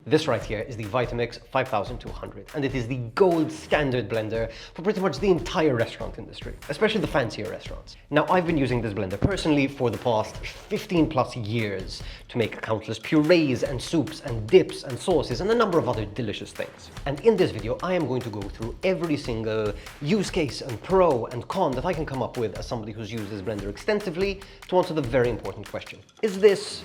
This right here is the Vitamix 5200, and it is the gold standard blender for pretty much the entire restaurant industry, especially the fancier restaurants. Now, I've been using this blender personally for the past 15 plus years to make countless purees and soups and dips and sauces and a number of other delicious things. And in this video, I am going to go through every single use case and pro and con that I can come up with as somebody who's used this blender extensively to answer the very important question. Is this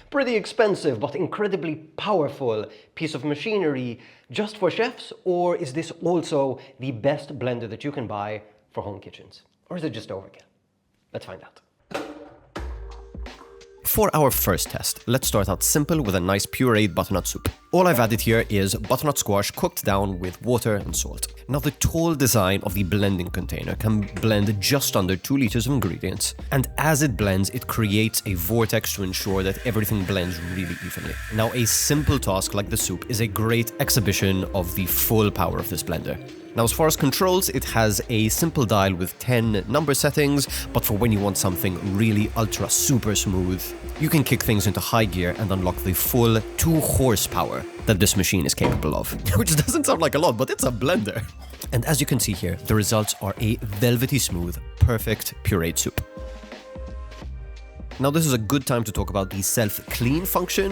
pretty expensive but incredibly powerful piece of machinery just for chefs, or is this also the best blender that you can buy for home kitchens? Or is it just overkill? Let's find out. For our first test, let's start out simple with a nice pureed butternut soup. All I've added here is butternut squash cooked down with water and salt. Now, the tall design of the blending container can blend just under 2 liters of ingredients, and as it blends, it creates a vortex to ensure that everything blends really evenly. Now, a simple task like the soup is a great exhibition of the full power of this blender. Now, as far as controls, it has a simple dial with 10 number settings, but for when you want something really ultra super smooth, you can kick things into high gear and unlock the full 2 horsepower that this machine is capable of. Which doesn't sound like a lot, but it's a blender. And as you can see here, the results are a velvety smooth, perfect pureed soup. Now, this is a good time to talk about the self-clean function,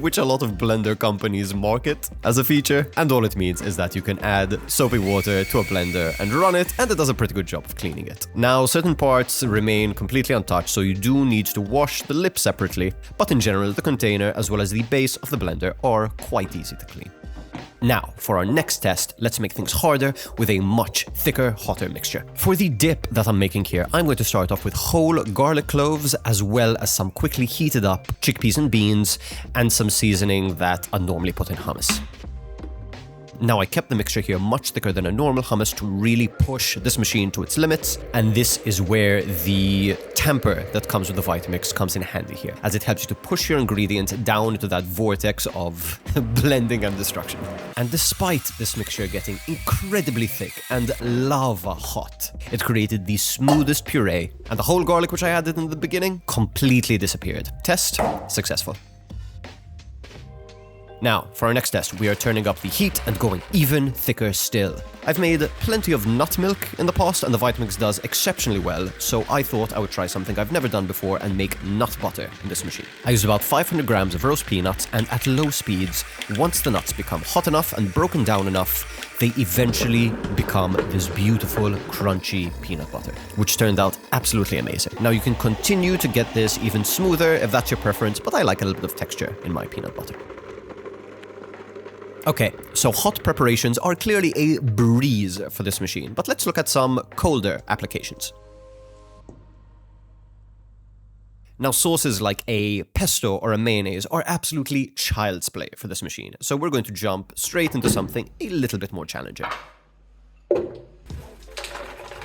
which a lot of blender companies market as a feature. And all it means is that you can add soapy water to a blender and run it, and it does a pretty good job of cleaning it. Now, certain parts remain completely untouched, so you do need to wash the lid separately, but in general, the container as well as the base of the blender are quite easy to clean. Now, for our next test, let's make things harder with a much thicker, hotter mixture. For the dip that I'm making here, I'm going to start off with whole garlic cloves as well as some quickly heated up chickpeas and beans and some seasoning that I normally put in hummus. Now, I kept the mixture here much thicker than a normal hummus to really push this machine to its limits, and this is where the tamper that comes with the Vitamix comes in handy here, as it helps you to push your ingredients down into that vortex of blending and destruction. And despite this mixture getting incredibly thick and lava hot, it created the smoothest puree, and the whole garlic which I added in the beginning completely disappeared. Test successful. Now, for our next test, we are turning up the heat and going even thicker still. I've made plenty of nut milk in the past, and the Vitamix does exceptionally well, so I thought I would try something I've never done before and make nut butter in this machine. I used about 500 grams of roast peanuts, and at low speeds, once the nuts become hot enough and broken down enough, they eventually become this beautiful, crunchy peanut butter, which turned out absolutely amazing. Now, you can continue to get this even smoother if that's your preference, but I like a little bit of texture in my peanut butter. Okay, so hot preparations are clearly a breeze for this machine, but let's look at some colder applications. Now, sauces like a pesto or a mayonnaise are absolutely child's play for this machine, so we're going to jump straight into something a little bit more challenging.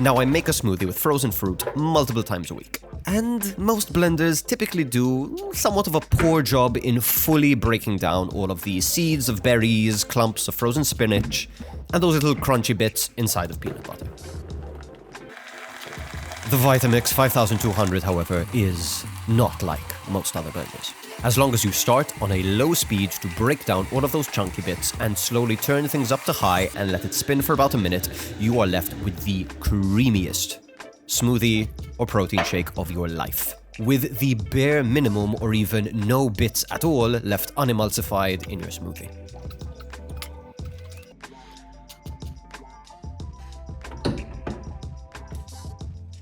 Now, I make a smoothie with frozen fruit multiple times a week, and most blenders typically do somewhat of a poor job in fully breaking down all of the seeds of berries, clumps of frozen spinach, and those little crunchy bits inside of peanut butter. The Vitamix 5200, however, is not like most other blenders. As long as you start on a low speed to break down all of those chunky bits and slowly turn things up to high and let it spin for about a minute, you are left with the creamiest smoothie or protein shake of your life, with the bare minimum or even no bits at all left unemulsified in your smoothie.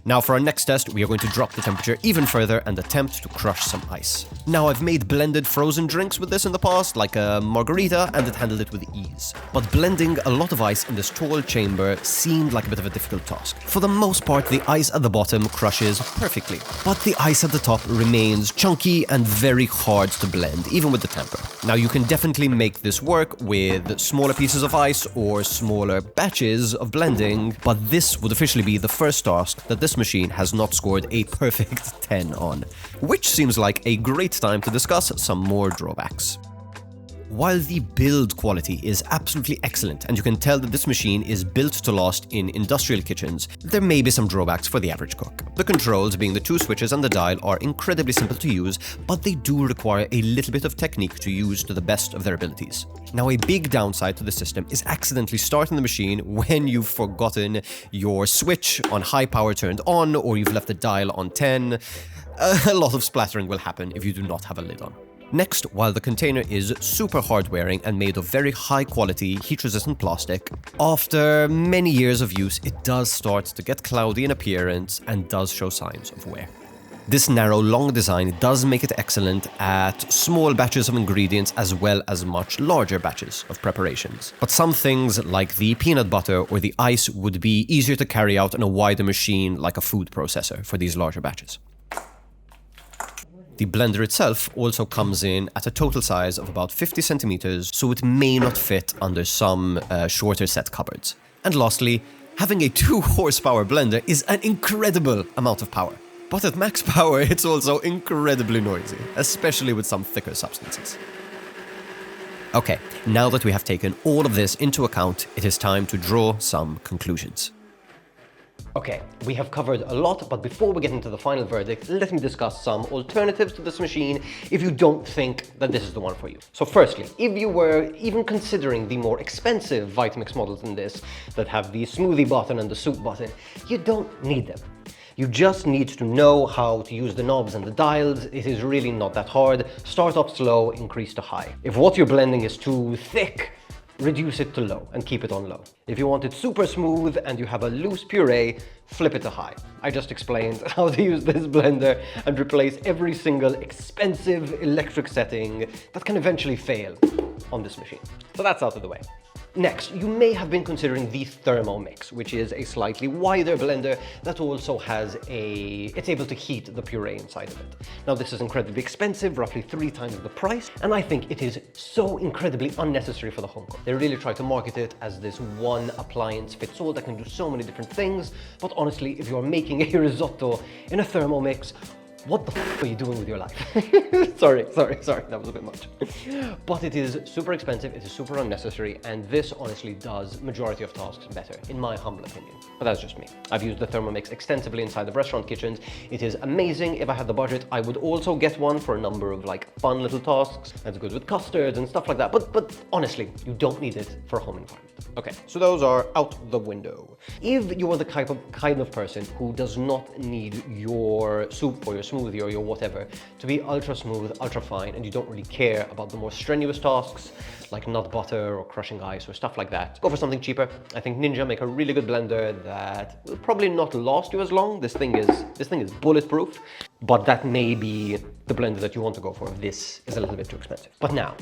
Now, for our next test, we are going to drop the temperature even further and attempt to crush some ice. Now, I've made blended frozen drinks with this in the past, like a margarita, and it handled it with ease. But blending a lot of ice in this tall chamber seemed like a bit of a difficult task. For the most part, the ice at the bottom crushes perfectly, but the ice at the top remains chunky and very hard to blend, even with the tamper. Now, you can definitely make this work with smaller pieces of ice or smaller batches of blending, but this would officially be the first task that this machine has not scored a perfect 10 on, which seems like a great time to discuss some more drawbacks. While the build quality is absolutely excellent, and you can tell that this machine is built to last in industrial kitchens, there may be some drawbacks for the average cook. The controls, being the 2 switches and the dial, are incredibly simple to use, but they do require a little bit of technique to use to the best of their abilities. Now, a big downside to the system is accidentally starting the machine when you've forgotten your switch on high power turned on, or you've left the dial on 10. A lot of splattering will happen if you do not have a lid on. Next, while the container is super hard-wearing and made of very high-quality, heat-resistant plastic, after many years of use, it does start to get cloudy in appearance and does show signs of wear. This narrow, long design does make it excellent at small batches of ingredients as well as much larger batches of preparations. But some things like the peanut butter or the ice would be easier to carry out in a wider machine like a food processor for these larger batches. The blender itself also comes in at a total size of about 50 centimeters, so it may not fit under some shorter set cupboards. And lastly, having a 2 horsepower blender is an incredible amount of power. But at max power, it's also incredibly noisy, especially with some thicker substances. Okay, now that we have taken all of this into account, it is time to draw some conclusions. Okay, we have covered a lot, but before we get into the final verdict, let me discuss some alternatives to this machine if you don't think that this is the one for you. So firstly, if you were even considering the more expensive Vitamix models than this, that have the smoothie button and the soup button, you don't need them. You just need to know how to use the knobs and the dials. It is really not that hard. Start up slow, increase to high. If what you're blending is too thick, reduce it to low and keep it on low. If you want it super smooth and you have a loose puree, flip it to high. I just explained how to use this blender and replace every single expensive electric setting that can eventually fail on this machine. So that's out of the way. Next, you may have been considering the Thermomix, which is a slightly wider blender that also has it's able to heat the puree inside of it. Now, this is incredibly expensive, roughly 3 times the price, and I think it is so incredibly unnecessary for the home cook. They really try to market it as this one appliance fits all that can do so many different things, but honestly, if you're making a risotto in a Thermomix, what the f are you doing with your life? sorry, that was a bit much. But it is super expensive, it is super unnecessary, and this honestly does majority of tasks better, in my humble opinion. But that's just me. I've used the Thermomix extensively inside of restaurant kitchens. It is amazing. If I had the budget, I would also get one for a number of like fun little tasks. That's good with custards and stuff like that. But honestly, you don't need it for a home environment. Okay, so those are out the window. If you are the kind of person who does not need your soup or your smoothie or your whatever to be ultra smooth, ultra fine, and you don't really care about the more strenuous tasks like nut butter or crushing ice or stuff like that, go for something cheaper. I think Ninja make a really good blender that will probably not last you as long. This thing is bulletproof, but that may be the blender that you want to go for if this is a little bit too expensive. But now,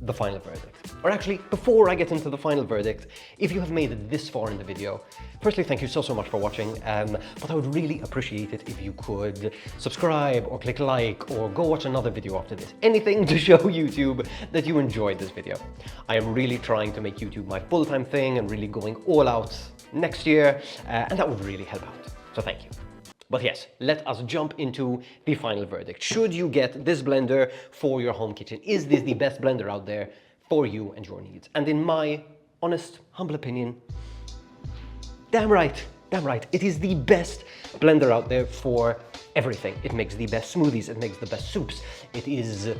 the final verdict. Or actually, before I get into the final verdict, if you have made it this far in the video, firstly, thank you so much for watching, but I would really appreciate it if you could subscribe or click like or go watch another video after this. Anything to show YouTube that you enjoyed this video. I am really trying to make YouTube my full-time thing and really going all out next year, and that would really help out. So thank you. But yes, let us jump into the final verdict. Should you get this blender for your home kitchen? Is this the best blender out there for you and your needs? And in my honest, humble opinion, damn right. It is the best blender out there for everything. It makes the best smoothies, it makes the best soups. It is...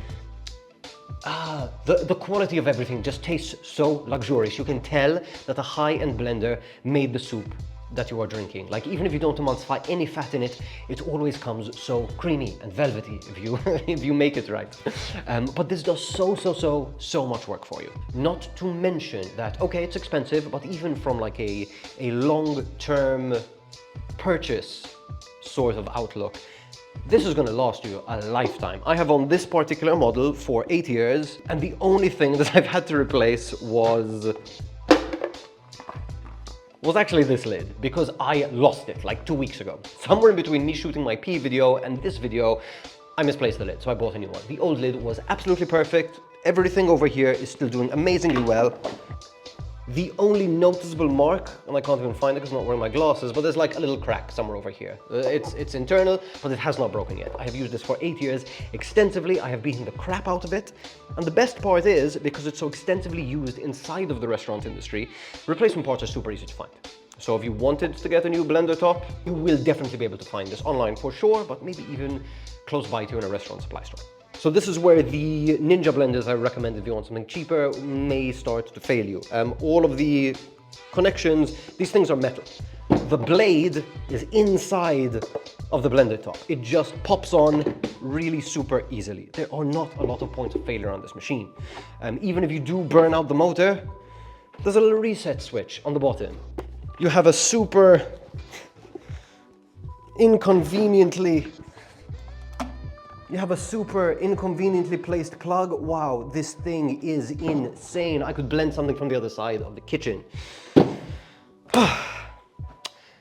the quality of everything just tastes so luxurious. You can tell that a high-end blender made the soup that you are drinking. Like, even if you don't emulsify any fat in it, it always comes so creamy and velvety if you make it right. But this does so much work for you. Not to mention that, okay, it's expensive, but even from like a long-term purchase sort of outlook, this is going to last you a lifetime. I have owned this particular model for 8 years, and the only thing that I've had to replace was actually this lid, because I lost it like 2 weeks ago. Somewhere in between me shooting my pee video and this video, I misplaced the lid, so I bought a new one. The old lid was absolutely perfect. Everything over here is still doing amazingly well. The only noticeable mark, and I can't even find it because I'm not wearing my glasses, but there's like a little crack somewhere over here. It's internal, but it has not broken yet. I have used this for 8 years extensively. I have beaten the crap out of it. And the best part is, because it's so extensively used inside of the restaurant industry, replacement parts are super easy to find. So if you wanted to get a new blender top, you will definitely be able to find this online for sure, but maybe even close by to you in a restaurant supply store. So this is where the Ninja blenders I recommend if you want something cheaper may start to fail you. All of the connections, these things are metal. The blade is inside of the blender top. It just pops on really super easily. There are not a lot of points of failure on this machine. Even if you do burn out the motor, there's a little reset switch on the bottom. You have a super inconveniently placed plug. Wow, this thing is insane. I could blend something from the other side of the kitchen.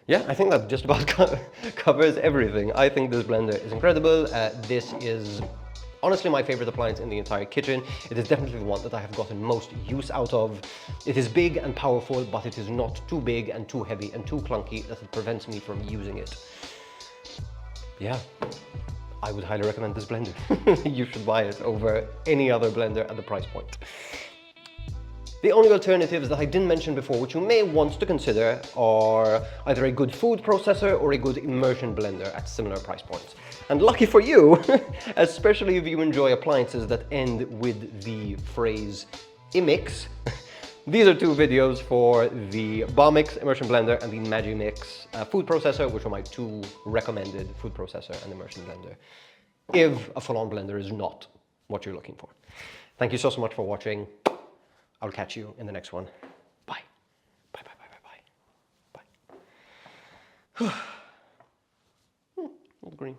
Yeah, I think that just about covers everything. I think this blender is incredible. This is honestly my favorite appliance in the entire kitchen. It is definitely the one that I have gotten most use out of. It is big and powerful, but it is not too big and too heavy and too clunky that it prevents me from using it. Yeah, I would highly recommend this blender. You should buy it over any other blender at the price point. The only alternatives that I didn't mention before, which you may want to consider, are either a good food processor or a good immersion blender at similar price points. And lucky for you, especially if you enjoy appliances that end with the phrase Imix, these are two videos for the Vitamix immersion blender and the Magimix food processor, which are my two recommended food processor and immersion blender, if a full-on blender is not what you're looking for. Thank you so much for watching. I'll catch you in the next one. Bye. Bye, bye, bye, bye, bye. Bye. All green.